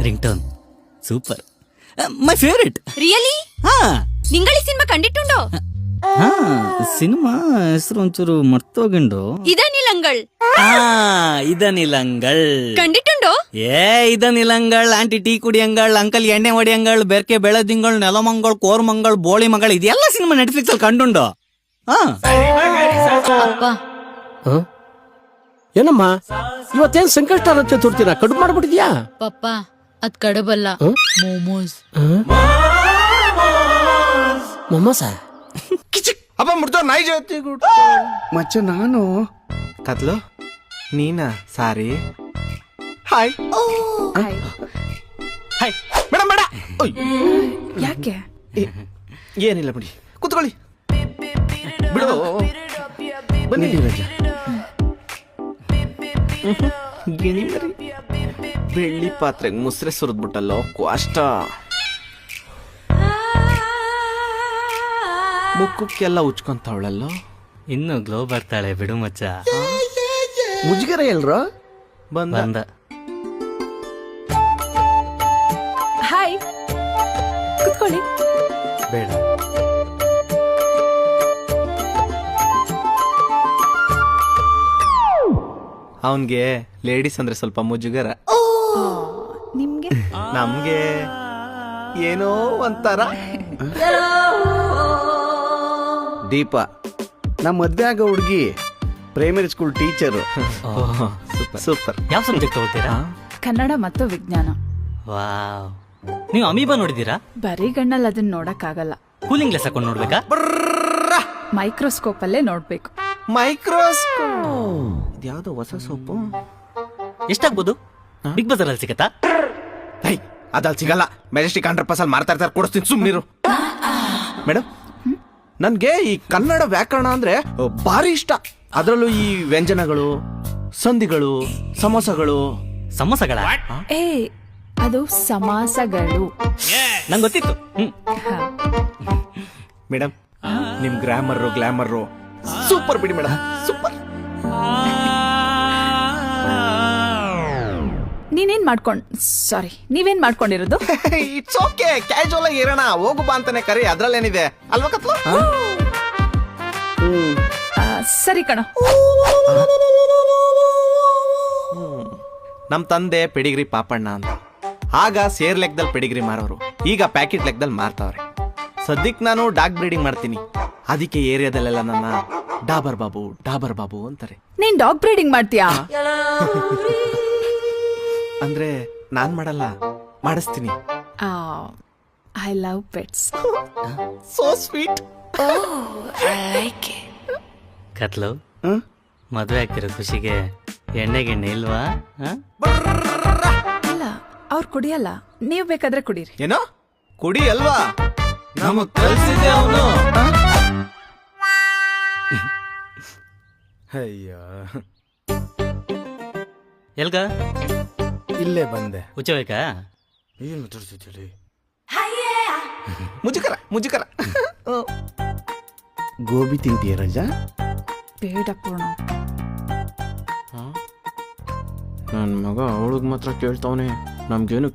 Ring tone super, my favourite. Really? ಹಾ ನಿಂಗಳ ಈ ಸಿನಿಮಾ ಕಂಡಿಟ್ಟುಂಡೋ? ಹಾ ಸಿನಿಮಾ ಹೆಸರು ಒಂಚೂರು ಮರ್ತೋಗಿಂಡು. ಇದನಿಲಂಗಳ್ ಇದನಿಲಂಗಳ್ ಕಂಡಿಟ್ಟುಂಡೋ? ಇದನಿಲಂಗಳ್ ಆಂಟಿ ಟೀ ಕುಡಿಯಂಗಳ್, ಅಂಕಲ್ ಎಣ್ಣೆ ಹೊಡಿಯಂಗಳ್, ಬೆರ್ಕೆ ಬೆಳೆದಿಂಗಳ್, ನೆಲಮಂಗಳ್, ಕೋರ್ಮಂಗಳ್, ಬೋಳಿ ಮಂಗಳ್, ಇದೆಲ್ಲ ಸಿನಿಮಾ ನೆಟ್ಫ್ಲಿಕ್ಸ್ ಅಲ್ಲಿ ಕಂಡುಂಡು. ಅಪ್ಪ ಏನಮ್ಮ ಇವತ್ತೇನ್ ಸಂಕಷ್ಟ ಚತುರ್ಥಿನ ಕಡುಬು ಮಾಡ್ಬಿಟ್ಟಿದ್ಯಾ? ಪಪ್ಪ ಅದ್ ಕಡಬಲ್ಲ, ಮೋಮೋಸ್. ಮೊಮ್ಮಸ ಅಪ್ಪ ಮುಡ್ದೋ ನಾಯಿ ಜೊತೆ ಮಚ್ಚ ನಾನು ಕತ್ಲು ನೀನಾ? ಸಾರಿ. ಹಾಯ್ ಹಾಯ್ ಮೇಡಮ್ ಬೇಡ. ಯಾಕೆ? ಏನಿಲ್ಲ ಬಿಡಿ, ಕೂತ್ಕೊಳ್ಳಿ. ಬಿಡು ಬನ್ನಿ ರಜಾ. ಗಿಣಿ ಮರಿ ಬೆಳ್ಳಿ ಪಾತ್ರೆಗೆ ಮುಸ್ರೆ ಸುರಿದ್ಬಿಟ್ಟಲ್ಲೋ ಅಷ್ಟ. ಮುಖಕ್ಕೆಲ್ಲ ಉಚ್ಕೊಂತವಳಲ್ಲೋ. ಇನ್ನು ಗ್ಲೋ ಬರ್ತಾಳೆ ಬಿಡು ಮಚ್ಚ. ಮುಜುಗರ ಎಲ್ರೋ ಬಂದ. ಹಾಯ್, ಕುತ್ಕೊಳ್ಳಿ. ಬೇಡ. ಅವನ್ಗೆ ಲೇಡೀಸ್ ಅಂದ್ರೆ ಸ್ವಲ್ಪ ಮುಜುಗರ. ನಿಮ್ಗೆ? ನಮ್ಗೆ ಏನೋ ಒಂಥರ. ದೀಪ ನಮ್ಮ ಮದ್ವೆ ಆಗೋ ಹುಡುಗಿ primary school teacher. Super super. ಯಾವ ಸಬ್ಜೆಕ್ಟ್ ತಗೋತೀರಾ? ಕನ್ನಡ ಮತ್ತು ವಿಜ್ಞಾನ. ವಾವ್, ನೀವು ಅಮೀಬಾ ನೋಡಿದೀರಾ? ಬರೀ ಗಣ್ಣಲ್ಲಿ ಅದನ್ನ ನೋಡಕ್ಕಾಗಲ್ಲ, ಕೂಲಿಂಗ್ ಗ್ಲಾಸ್ ಹಾಕೊಂಡು ನೋಡ್ಬೇಕಾ? ಮೈಕ್ರೋಸ್ಕೋಪ್ ಅಲ್ಲೇ ನೋಡ್ಬೇಕು. ಮೈಕ್ರೋಸ್ಕೋಪ್ ಇದ್ಯಾವುದೋ ಹೊಸ ಸೋಪು. ಎಷ್ಟಾಗ್ಬೋದು? ಬಿಗ್ ಬಜಾರ್ ಅಲ್ಲಿ ಸಿಗತ್ತಾ? ಹೈ, ಅದಲ್ಲಿ ಸಿಗಲ್ಲ. ಮೆಜೆಸ್ಟಿಕ್ 100% ಅಲ್ಲಿ ಮಾರ್ತಾ ಇರ್ತಾರೆ, ಕೊಡಿಸ್ತೀನಿ ಸುಮ್ನಿರು. ಮೇಡಮ್, ನನ್ಗೆ ಈ ಕನ್ನಡ ವ್ಯಾಕರಣ ಅಂದ್ರೆ ಭಾರಿ ಇಷ್ಟ. ಅದರಲ್ಲೂ ಈ ವ್ಯಂಜನಗಳು, ಸಂಧಿಗಳು, ಸಮೋಸಗಳು. ಸಮೋಸಗಳ? ಏ ಅದು ಸಮಾಸಗಳು. ನಂಗೆ ಗೊತ್ತಿತ್ತು. ಮೇಡಮ್, ನಿಮ್ ಗ್ಲಾಮರ್ ಸೂಪರ್ ಬಿಡಿ ಮೇಡಮ್, ಸೂಪರ್. ನೀವೇನ್ ಮಾಡ್ಕೊಂಡಿರೋದು? ಇಟ್ಸ್ ಓಕೆ, ಕ್ಯಾಶುವಲ್ ಆಗಿ ಇರೋಣ. ಹೋಗು ಬಾ ಅಂತಾನೆ ಕರಿ, ಅದ್ರಲ್ಲೇನಿದೆ ಅಲ್ವಾ ಕತ್ಲು? ಸರಿ ಕಣ. ನಮ್ ತಂದೆ ಪೆಡಿಗ್ರಿ ಪಾಪಣ್ಣ ಅಂತ. ಆಗ ಸೇರ್ ಲೆಕ್ಕದಲ್ಲಿ ಪೆಡಿಗ್ರಿ ಮಾರೋರು, ಈಗ ಪ್ಯಾಕೆಟ್ ಲೆಕ್ಕದಲ್ಲಿ ಮಾರ್ತಾವ್ರೆ. ಸದ್ಯಕ್ ನಾನು ಡಾಗ್ ಬ್ರೀಡಿಂಗ್ ಮಾಡ್ತೀನಿ. ಅದಕ್ಕೆ ಏರಿಯಾದಲ್ಲೆಲ್ಲ ನನ್ನ ಡಾಬರ್ ಬಾಬು ಅಂತಾರೆ. ನೀನ್ ಡಾಗ್ ಬ್ರೀಡಿಂಗ್ ಮಾಡ್ತೀಯಾ? ಅಂದ್ರೆ ನಾನ್ ಮಾಡಲ್ಲ, ಮಾಡಿಸ್ತೀನಿ. I love pets. So sweet. ಕತ್ಲು, ಮದುವೆ ಆಗ್ತಿರೋ ಖುಷಿಗೆ ಎಣ್ಣೆಗೆಣ್ಣೆ ಇಲ್ವಾ? ಇಲ್ಲ, ಅವ್ರು ಕುಡಿಯಲ್ಲ. ನೀವ್ ಬೇಕಾದ್ರೆ ಕುಡೀರಿ. ಏನೋ ಕುಡಿ ಅಲ್ವಾ? ನಮಗ್ ಕಲ್ಸಿದ್ದೆ ಅವನು. ಅಯ್ಯೋ, ಎಲ್ಗ ಇಲ್ಲೇ ಬಂದೆ. ಹುಚ್ಚಬೇಕಾ? ಏನು ತೋರಿಸ್ತಿದ್ದೀರಿ? ಮುಜುಕರ. ಗೋಬಿ ತಿಂತೀಯ ರಜಾ? ಬೇಡ ಪೂರ್ಣ. ನನ್ ಮಗ ಅವಳಿಗೆ ಮಾತ್ರ ಕೇಳ್ತಾವನೆ, ನಮ್ಗೇನು